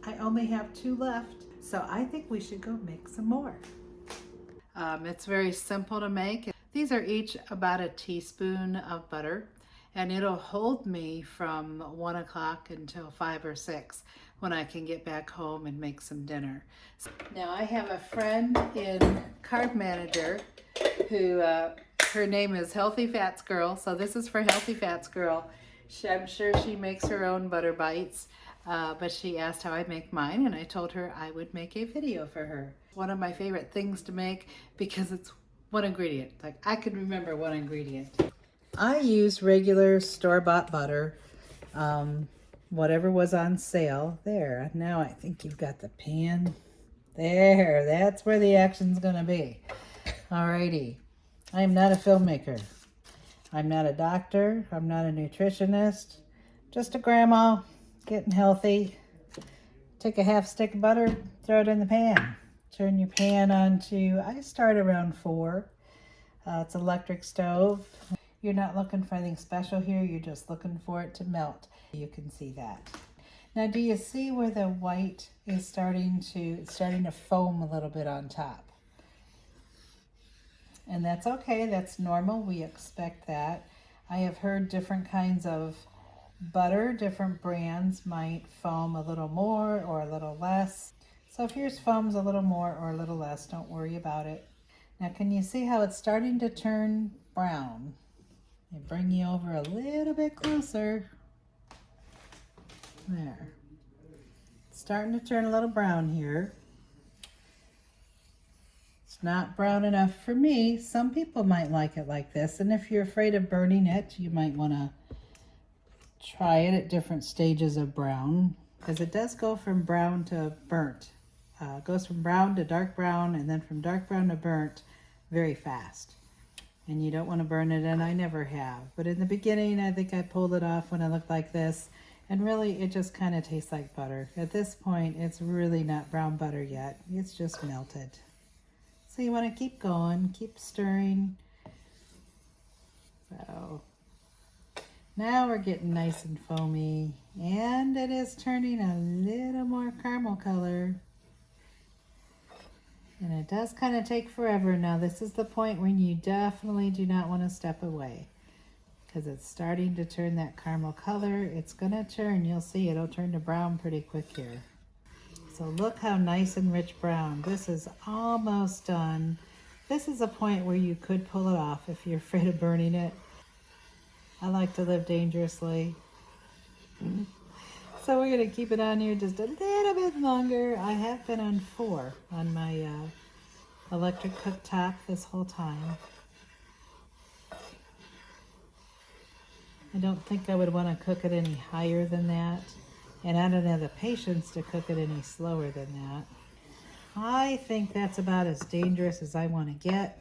I only have 2 left, so I think we should go make some more. It's very simple to make. These are each about a teaspoon of butter, and it'll hold me from 1 o'clock until 5 or 6 when I can get back home and make some dinner. Now I have a friend in Carb Manager who her name is Healthy Fats Girl, so this is for Healthy Fats Girl. I'm sure she makes her own butter bites, but she asked how I make mine, and I told her I would make a video for her. One of my favorite things to make because it's one ingredient. Like, I can remember one ingredient. I use regular store-bought butter, whatever was on sale. There, now I think you've got the pan. There, that's where the action's gonna be. Alrighty, I am not a filmmaker. I'm not a doctor. I'm not a nutritionist. Just a grandma getting healthy. Take a half stick of butter, throw it in the pan. Turn your pan on to, I start around 4. It's electric stove. You're not looking for anything special here. You're just looking for it to melt. You can see that. Now, do you see where the white is starting to foam a little bit on top? And that's okay, that's normal, we expect that. I have heard different kinds of butter, different brands might foam a little more or a little less. So if yours foams a little more or a little less, don't worry about it. Now can you see how it's starting to turn brown? I bring you over a little bit closer. There. It's starting to turn a little brown here. Not brown enough for me. Some people might like it like this, and if you're afraid of burning it, you might want to try it at different stages of brown, because it does go from brown to burnt. It goes from brown to dark brown, and then from dark brown to burnt very fast, and you don't want to burn it, and I never have. But in the beginning, I think I pulled it off when I looked like this, and really it just kind of tastes like butter. At this point, it's really not brown butter yet. It's just melted. So you want to keep going, keep stirring. So now we're getting nice and foamy, and it is turning a little more caramel color. And it does kind of take forever. Now this is the point when you definitely do not want to step away, because it's starting to turn that caramel color. It's going to turn, you'll see it'll turn to brown pretty quick here. So look how nice and rich brown. This is almost done. This is a point where you could pull it off if you're afraid of burning it. I like to live dangerously. So we're going to keep it on here just a little bit longer. I have been on 4 on my electric cooktop this whole time. I don't think I would want to cook it any higher than that. And I don't have the patience to cook it any slower than that. I think that's about as dangerous as I want to get.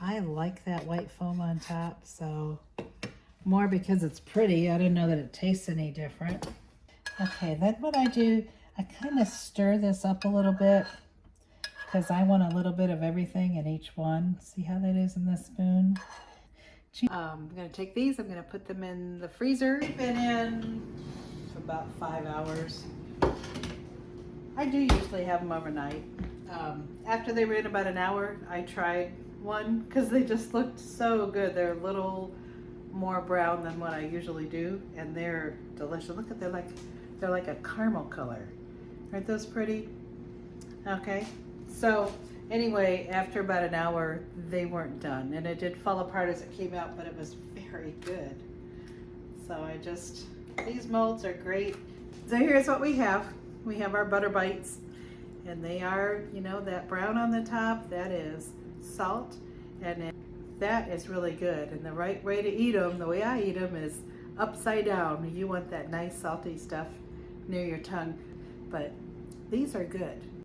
I like that white foam on top, so more because it's pretty. I don't know that it tastes any different. Okay, then what I do, I kind of stir this up a little bit because I want a little bit of everything in each one. See how that is in this spoon? I'm going to take these, I'm going to put them in the freezer. Been in for about 5 hours. I do usually have them overnight. After they were in about an hour, I tried one because they just looked so good. They're a little more brown than what I usually do, and they're delicious. Look at, they're like a caramel color. Aren't those pretty? Okay, so anyway, after about an hour, they weren't done, and it did fall apart as it came out, but it was very good. So these molds are great. So here's what we have. We have our butter bites, and they are, you know, that brown on the top, that is salt, and that is really good. And the right way to eat them, the way I eat them, is upside down. You want that nice salty stuff near your tongue, but these are good.